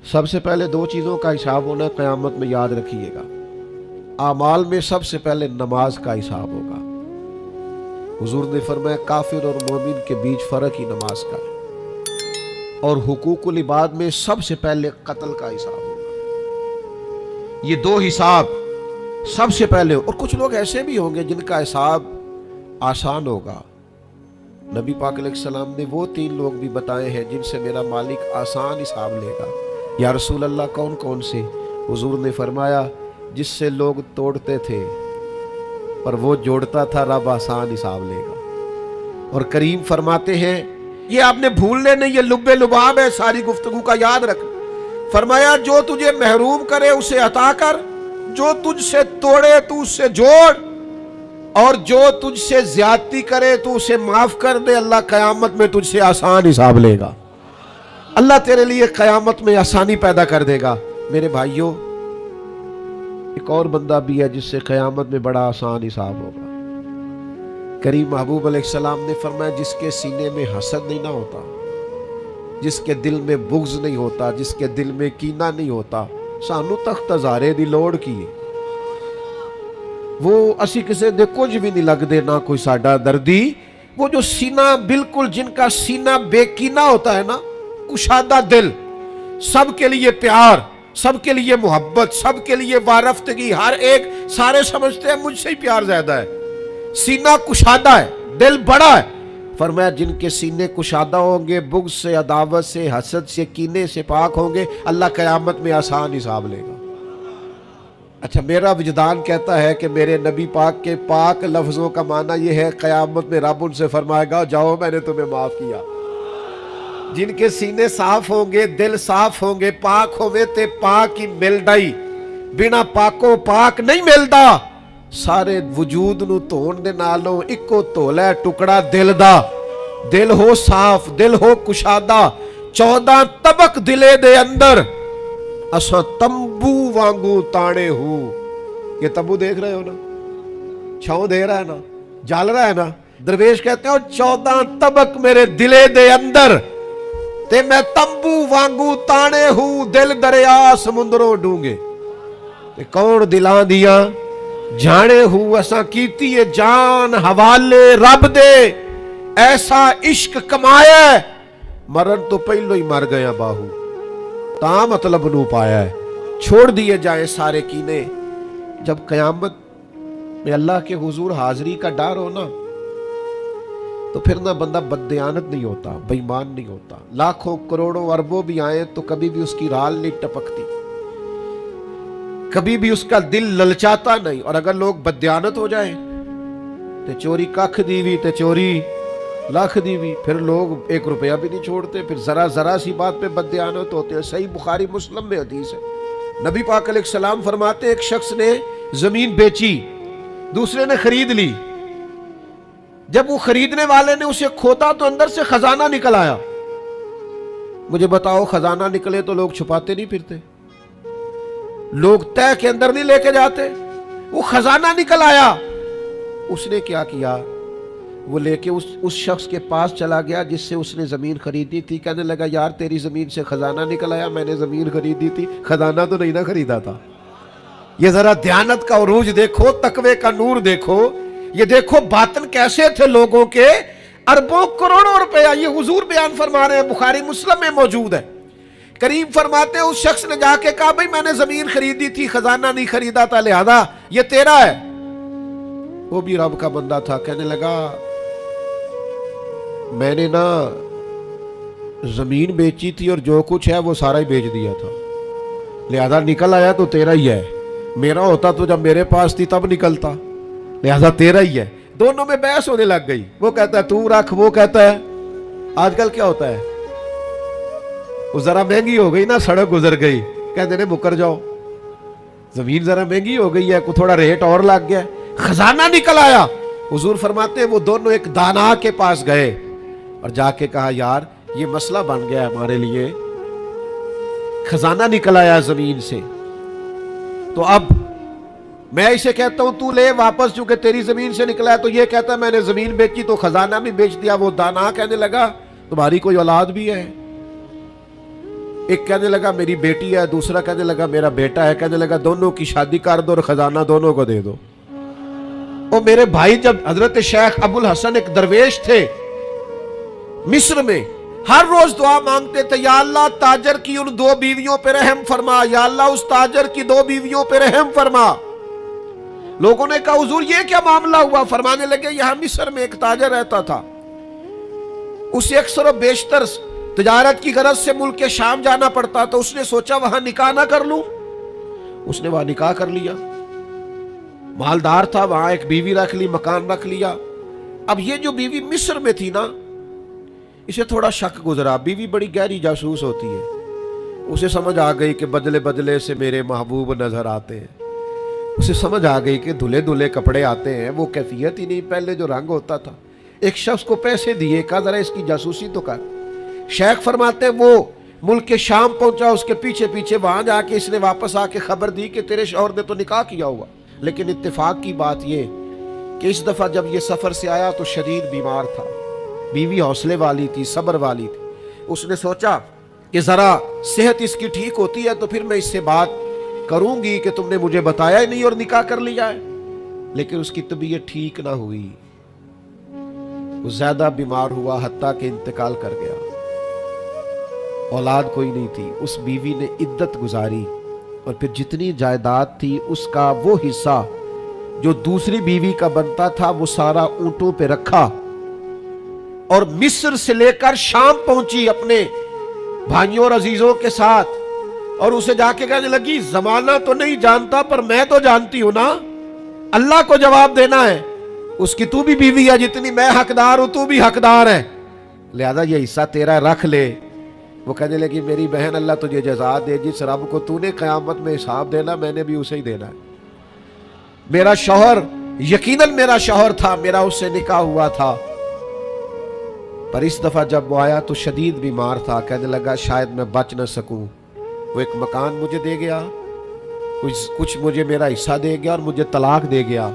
سب سے پہلے دو چیزوں کا حساب ہونا ہے قیامت میں، یاد رکھیے گا۔ اعمال میں سب سے پہلے نماز کا حساب ہوگا۔ حضور نے فرمایا کافر اور مومن کے بیچ فرق ہی نماز کا ہے۔ اور حقوق العباد میں سب سے پہلے قتل کا حساب ہوگا۔ یہ دو حساب سب سے پہلے، اور کچھ لوگ ایسے بھی ہوں گے جن کا حساب آسان ہوگا۔ نبی پاک علیہ السلام نے وہ 3 لوگ بھی بتائے ہیں جن سے میرا مالک آسان حساب لے گا۔ یا رسول اللہ کون کون سے؟ حضور نے فرمایا جس سے لوگ توڑتے تھے پر وہ جوڑتا تھا، رب آسان حساب لے گا۔ اور کریم فرماتے ہیں، یہ آپ نے بھولنے نہیں، یہ لب لباب ہے ساری گفتگو کا، یاد رکھ۔ فرمایا جو تجھے محروم کرے اسے عطا کر، جو تجھ سے توڑے تو اس سے جوڑ، اور جو تجھ سے زیادتی کرے تو اسے معاف کر دے۔ اللہ قیامت میں تجھ سے آسان حساب لے گا۔ اللہ تیرے لیے قیامت میں آسانی پیدا کر دے گا۔ میرے بھائیوں، ایک اور بندہ بھی ہے جس سے قیامت میں بڑا آسان حساب ہوگا۔ کریم محبوب علیہ السلام نے فرمایا جس کے سینے میں حسد نہیں نہ ہوتا، جس کے دل میں بغض نہیں ہوتا، جس کے دل میں کینہ نہیں ہوتا، سانو تخت ہزارے دی لوڑ کی وہ اسی کسے دے کچھ بھی نہیں لگ دے، نہ کوئی ساڈا دردی۔ وہ جو سینہ بالکل، جن کا سینہ بے کینہ ہوتا ہے نا، کشادہ دل، سب کے لیے پیار، سب کے لیے محبت، سب کے لیے وارفتگی، ہر ایک، سارے سمجھتے ہیں مجھ سے ہی پیار زیادہ ہے، سینہ کشادہ ہے، دل بڑا ہے۔ فرمایا جن کے سینے کشادہ ہوں گے، بغض سے، عداوت سے، حسد سے، کینے سے پاک ہوں گے، اللہ قیامت میں آسان حساب لے گا۔ اچھا، میرا وجدان کہتا ہے کہ میرے نبی پاک کے پاک لفظوں کا معنی یہ ہے قیامت میں رب ان سے فرمائے گا جاؤ میں نے تمہیں معاف کیا۔ جن کے سینے صاف ہوں گے، دل صاف ہوں گے، پاک ہوئے تے پاک ہی مل ڈائی، بنا پاکوں پاک نہیں ملدا۔ سارے وجود نو دھون دے نالوں اکو دھولا ٹکڑا دل دا۔ دل ہو صاف، دل ہو کشادہ، 14 طبق دلے دے اندر اساں تمبو وانگو تانے ہو۔ یہ تمبو دیکھ رہے ہو نا، چھاؤں دے رہا ہے نا، جال رہا ہے نا۔ درویش کہتے ہیں 14 طبق میرے دلے دے اندر تے میں تمبو وانگو تانے ہوں، دل دریا سمندروں ڈونگے۔ تے کون دلان دیا جانے ہوں، اساں کیتی ہے جان حوالے رب دے، ایسا عشق کمایا ہے مرن تو پہلو ہی مر گیا باہو، تا مطلب نو پایا ہے۔ چھوڑ دیے جائیں سارے کینے۔ جب قیامت میں اللہ کے حضور حاضری کا ڈر ہو نا، تو پھر نہ بندہ بددیانت نہیں ہوتا، بے ایمان نہیں ہوتا۔ لاکھوں کروڑوں اربوں بھی آئیں تو کبھی بھی اس کی رال نہیں ٹپکتی، کبھی بھی اس کا دل للچاتا نہیں۔ اور اگر لوگ بددیانت ہو جائیں تے چوری ککھ دیوی تے چوری لاکھ دیوی، پھر لوگ 1 روپیہ بھی نہیں چھوڑتے، پھر ذرا سی بات پہ بددیانت ہوتے ہیں۔ صحیح بخاری مسلم میں حدیث ہے، نبی پاک علیہ السلام فرماتے ایک شخص نے زمین بیچی، دوسرے نے خرید لی۔ جب وہ خریدنے والے نے اسے کھودا تو اندر سے خزانہ نکل آیا۔ مجھے بتاؤ، خزانہ نکلے تو لوگ چھپاتے نہیں پھرتے، لوگ تہ کے اندر نہیں لے کے جاتے؟ وہ خزانہ نکل آیا۔ اس نے کیا کیا؟ وہ لے کے اس شخص کے پاس چلا گیا جس سے اس نے زمین خریدی تھی، کہنے لگا یار تیری زمین سے خزانہ نکل آیا، میں نے زمین خریدی تھی، خزانہ تو نہیں نہ خریدا تھا۔ یہ ذرا دیانت کا عروج دیکھو، تقوی کا نور دیکھو، یہ دیکھو باطن کیسے تھے لوگوں کے، اربوں کروڑوں روپیہ۔ یہ حضور بیان فرما رہے ہیں، بخاری مسلم میں موجود ہے۔ کریم فرماتے ہیں اس شخص نے جا کے کہا بھئی میں نے زمین خریدی تھی، خزانہ نہیں خریدا تھا، لہذا یہ تیرا ہے۔ وہ بھی رب کا بندہ تھا، کہنے لگا میں نے نا زمین بیچی تھی اور جو کچھ ہے وہ سارا ہی بیچ دیا تھا، لہذا نکل آیا تو تیرا ہی ہے، میرا ہوتا تو جب میرے پاس تھی تب نکلتا، لہذا تیرا ہی ہے۔ دونوں میں بحث ہونے لگ گئی، وہ کہتا ہے تو رکھ، وہ کہتا ہے۔ آج کل کیا ہوتا ہے، وہ ذرا مہنگی ہو گئی نا، سڑک گزر گئی، کہتے ہیں مکر جاؤ، زمین ذرا مہنگی ہو گئی ہے، کو تھوڑا ریٹ اور لگ گیا، خزانہ نکل آیا۔ حضور فرماتے ہیں وہ دونوں ایک دانا کے پاس گئے اور جا کے کہا یار یہ مسئلہ بن گیا ہمارے لیے، خزانہ نکل آیا زمین سے، تو اب میں اسے کہتا ہوں تو لے واپس، چونکہ تیری زمین سے نکلا ہے، تو یہ کہتا ہے میں نے زمین بیچی تو خزانہ بھی بیچ دیا۔ وہ دانا کہنے لگا تمہاری کوئی اولاد بھی ہے؟ ایک کہنے لگا میری بیٹی ہے، دوسرا کہنے لگا میرا بیٹا ہے، کہنے لگا دونوں کی شادی کر دو اور خزانہ دونوں کو دے دو۔ اور میرے بھائی، جب حضرت شیخ ابو الحسن ایک درویش تھے مصر میں، ہر روز دعا مانگتے تھے، یا اللہ تاجر کی ان 2 بیویوں پہ رحم فرما، یا اللہ اس تاجر کی 2 بیویوں پہ رحم فرما۔ لوگوں نے کہا حضور یہ کیا معاملہ ہوا؟ فرمانے لگے یہاں مصر میں ایک تاجر رہتا تھا، اسے اکثر و بیشتر تجارت کی غرض سے ملک شام جانا پڑتا، تو اس نے سوچا وہاں نکاح نہ کر لوں۔ اس نے وہاں نکاح کر لیا، مالدار تھا، وہاں ایک بیوی رکھ لی، مکان رکھ لیا۔ اب یہ جو بیوی مصر میں تھی نا، اسے تھوڑا شک گزرا، بیوی بڑی گہری جاسوس ہوتی ہے، اسے سمجھ آ گئی کہ بدلے بدلے سے میرے محبوب نظر آتے ہیں، اسے سمجھ آ گئی کہ دھلے دھلے کپڑے آتے ہیں، وہ کیفیت ہی نہیں پہلے جو رنگ ہوتا تھا۔ ایک شخص کو پیسے دیے، کہا ذرا اس کی جاسوسی تو کر۔ شیخ فرماتے وہ ملک شام پہنچا، اس کے پیچھے پیچھے وہاں جا کے اس نے واپس آ کے خبر دی کہ تیرے شوہر نے تو نکاح کیا ہوا، لیکن اتفاق کی بات یہ کہ اس دفعہ جب یہ سفر سے آیا تو شدید بیمار تھا، بیوی حوصلے والی تھی، صبر والی تھی۔ اس نے سوچا کہ ذرا صحت اس کی ٹھیک ہوتی ہے تو پھر میں اس سے بات کروں گی کہ تم نے مجھے بتایا ہی نہیں اور نکاح کر لیا ہے، لیکن اس کی طبیعت ٹھیک نہ ہوئی، وہ زیادہ بیمار ہوا، حتیٰ کہ انتقال کر گیا۔ اولاد کوئی نہیں تھی، اس بیوی نے عدت گزاری اور پھر جتنی جائیداد تھی اس کا وہ حصہ جو دوسری بیوی کا بنتا تھا وہ سارا اونٹوں پہ رکھا اور مصر سے لے کر شام پہنچی اپنے بھائیوں اور عزیزوں کے ساتھ، اور اسے جا کے کہنے لگی زمانہ تو نہیں جانتا پر میں تو جانتی ہوں نا، اللہ کو جواب دینا ہے، اس کی تو بھی بیوی ہے، جتنی میں حقدار ہوں تو بھی حقدار ہے، لہذا یہ حصہ تیرا رکھ لے۔ وہ کہنے لگی میری بہن اللہ تجھے جزا دے، جس رب کو تو نے قیامت میں حساب دینا میں نے بھی اسے ہی دینا ہے۔ میرا شوہر یقیناً میرا شوہر تھا، میرا اس سے نکاح ہوا تھا، پر اس دفعہ جب وہ آیا تو شدید بیمار تھا، کہنے لگا شاید میں بچ نہ سکوں۔ وہ ایک مکان مجھے دے گیا، کچھ مجھے میرا حصہ دے گیا اور مجھے طلاق دے گیا۔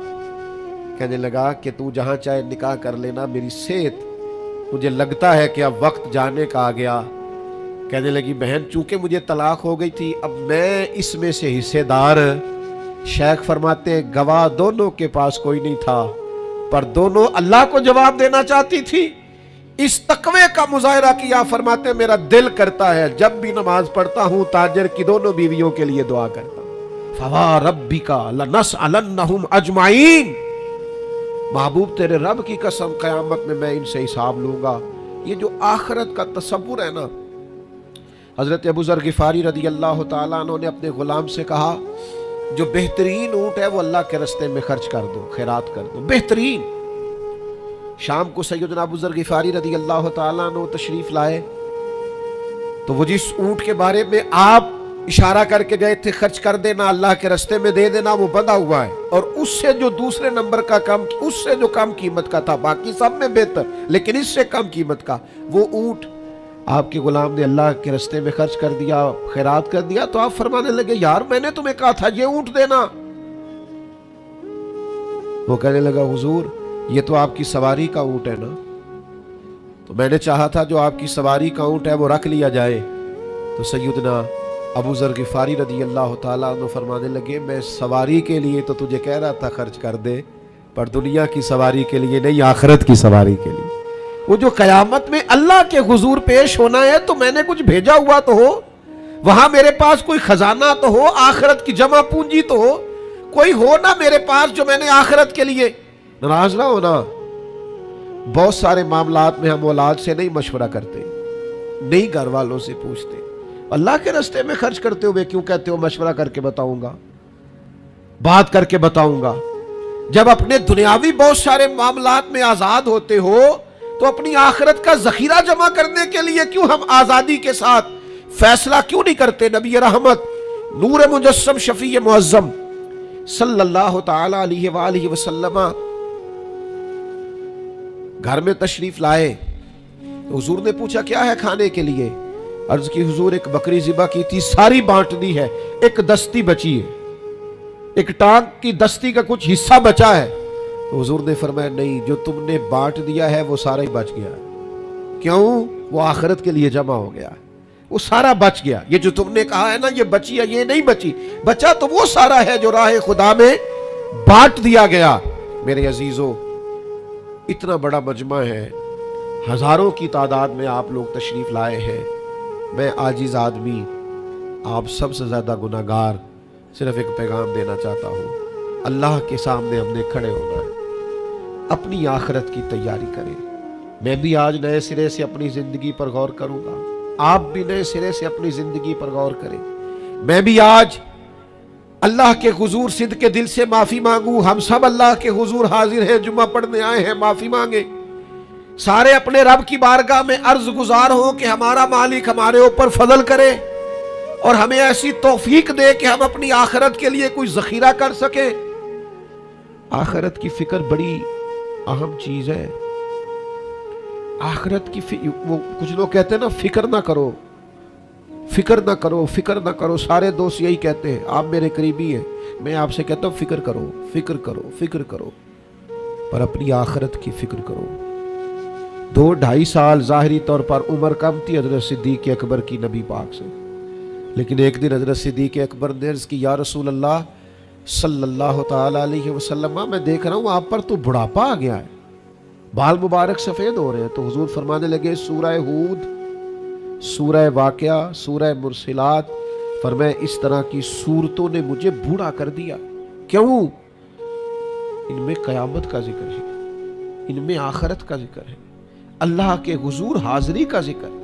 کہنے لگا کہ تو جہاں چاہے نکاح کر لینا، میری صحت مجھے لگتا ہے کہ اب وقت جانے کا آ گیا۔ کہنے لگی بہن چونکہ مجھے طلاق ہو گئی تھی اب میں اس میں سے حصے دار۔ شیخ فرماتے گواہ دونوں کے پاس کوئی نہیں تھا، پر دونوں اللہ کو جواب دینا چاہتی تھی۔ اس تقوی کا مظاہرہ کیا، فرماتے میرا دل کرتا ہے جب بھی نماز پڑھتا ہوں تاجر کی دونوں بیویوں کے لیے دعا کرتا ہوں، فوا ربک لنسألنہم اجمعین، محبوب تیرے رب کی قسم قیامت میں میں ان سے حساب لوں گا۔ یہ جو آخرت کا تصور ہے نا، حضرت ابو ذر غفاری رضی اللہ تعالیٰ عنہ نے اپنے غلام سے کہا جو بہترین اونٹ ہے وہ اللہ کے راستے میں خرچ کر دو، خیرات کر دو، بہترین۔ شام کو سیدنا ابو ذر غفاری رضی اللہ تعالیٰ عنہ تشریف لائے تو وہ جس اونٹ کے بارے میں آپ اشارہ کر کے گئے تھے خرچ کر دینا، اللہ کے راستے میں دے دینا، وہ بندھا ہوا ہے، اور اس سے جو دوسرے نمبر کا کم، اس سے جو کم قیمت کا تھا، باقی سب میں بہتر لیکن اس سے کم قیمت کا، وہ اونٹ آپ کے غلام نے اللہ کے راستے میں خرچ کر دیا، خیرات کر دیا۔ تو آپ فرمانے لگے یار میں نے تمہیں کہا تھا یہ اونٹ دینا۔ وہ کہنے لگا حضور یہ تو آپ کی سواری کا اونٹ ہے نا، تو میں نے چاہا تھا جو آپ کی سواری کا اونٹ ہے وہ رکھ لیا جائے۔ تو سیدنا ابو ذر غفاری رضی اللہ تعالیٰ عنہ فرمانے لگے میں سواری کے لیے تو تجھے کہہ رہا تھا خرچ کر دے، پر دنیا کی سواری کے لیے نہیں، آخرت کی سواری کے لیے۔ وہ جو قیامت میں اللہ کے حضور پیش ہونا ہے تو میں نے کچھ بھیجا ہوا تو ہو، وہاں میرے پاس کوئی خزانہ تو ہو، آخرت کی جمع پونجی تو ہو، کوئی ہو نا میرے پاس جو میں نے آخرت کے لیے۔ ناراض نہ ہونا، بہت سارے معاملات میں ہم اولاد سے نہیں مشورہ کرتے، نہیں گھر والوں سے پوچھتے، اللہ کے راستے میں خرچ کرتے ہوئے کیوں کہتے ہو مشورہ کر کے بتاؤں گا، بات کر کے بتاؤں گا۔ جب اپنے دنیاوی بہت سارے معاملات میں آزاد ہوتے ہو تو اپنی آخرت کا ذخیرہ جمع کرنے کے لیے کیوں ہم آزادی کے ساتھ فیصلہ کیوں نہیں کرتے؟ نبی رحمت نور مجسم شفیع معظم صلی اللہ تعالی علیہ وآلہ وسلم گھر میں تشریف لائے، حضور نے پوچھا کیا ہے کھانے کے لیے؟ عرض کی حضور ایک بکری ذبح کی تھی، ساری بانٹ دی ہے، ایک دستی بچی ہے، ایک ٹانگ کی دستی کا کچھ حصہ بچا ہے۔ تو حضور نے فرمایا نہیں، جو تم نے بانٹ دیا ہے وہ سارا ہی بچ گیا ہے، کیوں؟ وہ آخرت کے لیے جمع ہو گیا۔ وہ سارا بچ گیا. یہ جو تم نے کہا ہے نا یہ بچی ہے، یہ نہیں بچی. بچا تو وہ سارا ہے جو راہ خدا میں بانٹ دیا گیا. میرے عزیزو، اتنا بڑا مجمع ہے، ہزاروں کی تعداد میں آپ لوگ تشریف لائے ہیں. میں عاجز آدمی، آپ سب سے زیادہ گناہگار، صرف ایک پیغام دینا چاہتا ہوں. اللہ کے سامنے ہم نے کھڑے ہونا ہے. اپنی آخرت کی تیاری کریں. میں بھی آج نئے سرے سے اپنی زندگی پر غور کروں گا، آپ بھی نئے سرے سے اپنی زندگی پر غور کریں. میں بھی آج اللہ کے حضور صدق کے دل سے معافی مانگوں. ہم سب اللہ کے حضور حاضر ہیں، جمعہ پڑھنے آئے ہیں، معافی مانگے. سارے اپنے رب کی بارگاہ میں عرض گزار ہوں کہ ہمارا مالک ہمارے اوپر فضل کرے اور ہمیں ایسی توفیق دے کہ ہم اپنی آخرت کے لیے کوئی ذخیرہ کر سکیں. آخرت کی فکر بڑی اہم چیز ہے. آخرت کی وہ کچھ لوگ کہتے ہیں نا فکر نہ کرو، فکر نہ کرو، فکر نہ کرو. سارے دوست یہی کہتے ہیں، آپ میرے قریبی ہیں. میں آپ سے کہتا ہوں فکر کرو، فکر کرو، فکر کرو، پر اپنی آخرت کی فکر کرو. 2-2.5 سال ظاہری طور پر عمر کم تھی حضرت صدیق اکبر کی نبی پاک سے، لیکن ایک دن حضرت صدیق اکبر نے عرض کی، یا رسول اللہ صلی اللہ تعالی علیہ وسلم، میں دیکھ رہا ہوں آپ پر تو بڑھاپا آ گیا ہے، بال مبارک سفید ہو رہے ہیں. تو حضور فرمانے لگے، سورہ ہود، سورہ واقعہ، سورہ مرسلات، فرمایا اس طرح کی سورتوں نے مجھے بوڑھا کر دیا. کیوں؟ ان میں قیامت کا ذکر ہے، ان میں آخرت کا ذکر ہے، اللہ کے حضور حاضری کا ذکر.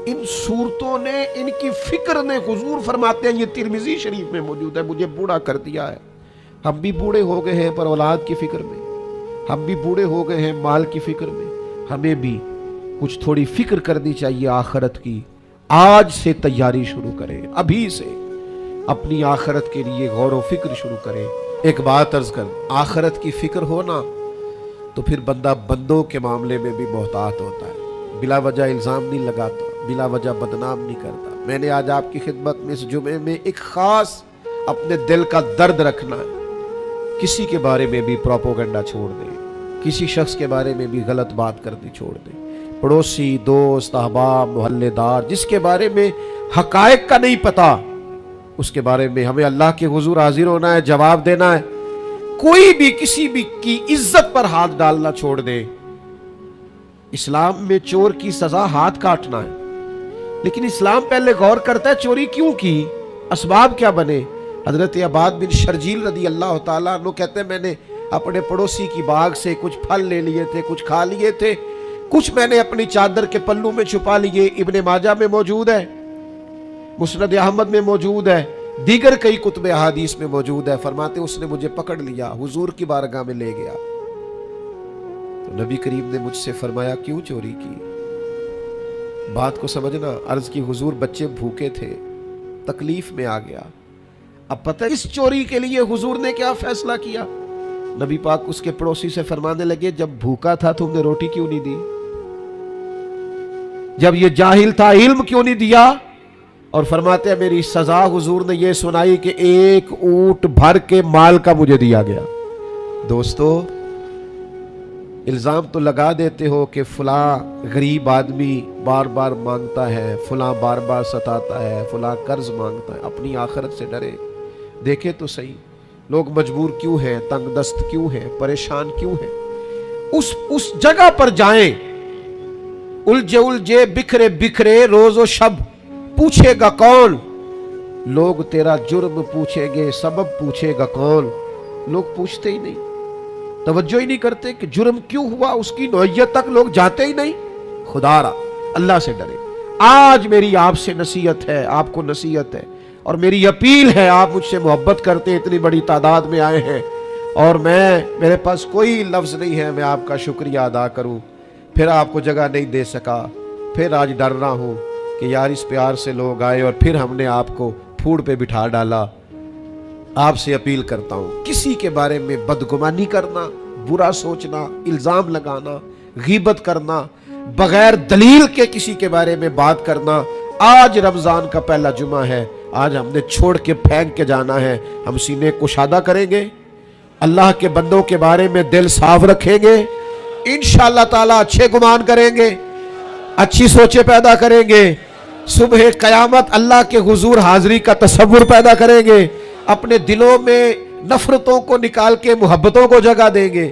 ان صورتوں نے، ان کی فکر نے، حضور فرماتے ہیں، یہ ترمذی شریف میں موجود ہے، مجھے بوڑھا کر دیا ہے. ہم بھی بوڑھے ہو گئے ہیں پر اولاد کی فکر میں، ہم بھی بوڑھے ہو گئے ہیں مال کی فکر میں. ہمیں بھی کچھ تھوڑی فکر کرنی چاہیے آخرت کی. آج سے تیاری شروع کریں، ابھی سے اپنی آخرت کے لیے غور و فکر شروع کریں. ایک بات عرض کر، آخرت کی فکر ہونا تو پھر بندہ بندوں کے معاملے میں بھی محتاط ہوتا ہے، بلا وجہ الزام نہیں لگاتا، بلا وجہ بدنام نہیں کرتا. میں نے آج آپ کی خدمت میں اس جمعے میں ایک خاص اپنے دل کا درد رکھنا ہے. کسی کے بارے میں بھی پروپیگنڈا چھوڑ دیں، کسی شخص کے بارے میں بھی غلط بات کرنی چھوڑ دیں. پڑوسی، دوست، احباب، محلے دار، جس کے بارے میں حقائق کا نہیں پتا، اس کے بارے میں ہمیں اللہ کے حضور حاضر ہونا ہے، جواب دینا ہے. کوئی بھی کسی بھی کی عزت پر ہاتھ ڈالنا چھوڑ دے. اسلام میں چور کی سزا ہاتھ کاٹنا ہے، لیکن اسلام پہلے غور کرتا ہے چوری کیوں کی، اسباب کیا بنے. حضرت عباد بن شرجیل رضی اللہ تعالیٰ عنہ کہتے ہیں، میں نے اپنے پڑوسی کی باغ سے کچھ پھل لے لیے تھے، کچھ کھا لیے تھے، کچھ میں نے اپنی چادر کے پلو میں چھپا لیے. ابن ماجہ میں موجود ہے، مسند احمد میں موجود ہے، دیگر کئی کتب احادیث میں موجود ہے. فرماتے اس نے مجھے پکڑ لیا، حضور کی بارگاہ میں لے گیا. تو نبی کریم نے مجھ سے فرمایا، کیوں چوری کی؟ بات کو سمجھنا. عرض کی، حضور بچے بھوکے تھے، تکلیف میں آ گیا. اب پتہ اس چوری کے لیے حضور نے کیا فیصلہ کیا؟ نبی پاک اس کے پڑوسی سے فرمانے لگے، جب بھوکا تھا تم نے روٹی کیوں نہیں دی؟ جب یہ جاہل تھا علم کیوں نہیں دیا؟ اور فرماتے ہیں میری سزا حضور نے یہ سنائی کہ 1 اونٹ بھر کے مال کا مجھے دیا گیا. دوستو، الزام تو لگا دیتے ہو کہ فلاں غریب آدمی بار بار مانگتا ہے، فلاں بار بار ستاتا ہے، فلاں قرض مانگتا ہے. اپنی آخرت سے ڈرے. دیکھیں تو صحیح، لوگ مجبور کیوں ہیں، تنگ دست کیوں ہیں، پریشان کیوں ہیں. اس جگہ پر جائیں، الجھے بکھرے بکھرے روز و شب، پوچھے گا کون؟ لوگ تیرا جرم پوچھیں گے، سبب پوچھے گا کون؟ لوگ پوچھتے ہی نہیں، توجہ ہی نہیں کرتے کہ جرم کیوں ہوا، اس کی نوعیت تک لوگ جاتے ہی نہیں. خدا را اللہ سے ڈرے. آج میری آپ سے نصیحت ہے، آپ کو نصیحت ہے اور میری اپیل ہے. آپ مجھ سے محبت کرتے ہیں، اتنی بڑی تعداد میں آئے ہیں، اور میرے پاس کوئی لفظ نہیں ہے میں آپ کا شکریہ ادا کروں. پھر آپ کو جگہ نہیں دے سکا، پھر آج ڈر رہا ہوں کہ یار اس پیار سے لوگ آئے اور پھر ہم نے آپ کو پھوڑ پہ بٹھا ڈالا. آپ سے اپیل کرتا ہوں، کسی کے بارے میں بدگمانی کرنا، برا سوچنا، الزام لگانا، غیبت کرنا، بغیر دلیل کے کسی کے بارے میں بات کرنا. آج رمضان کا پہلا جمعہ ہے، آج ہم نے چھوڑ کے پھینک کے جانا ہے. ہم سینے کشادہ کریں گے، اللہ کے بندوں کے بارے میں دل صاف رکھیں گے، انشاءاللہ تعالی اچھے گمان کریں گے، اچھی سوچیں پیدا کریں گے. صبح قیامت اللہ کے حضور حاضری کا تصور پیدا کریں گے، اپنے دلوں میں نفرتوں کو نکال کے محبتوں کو جگہ دیں گے۔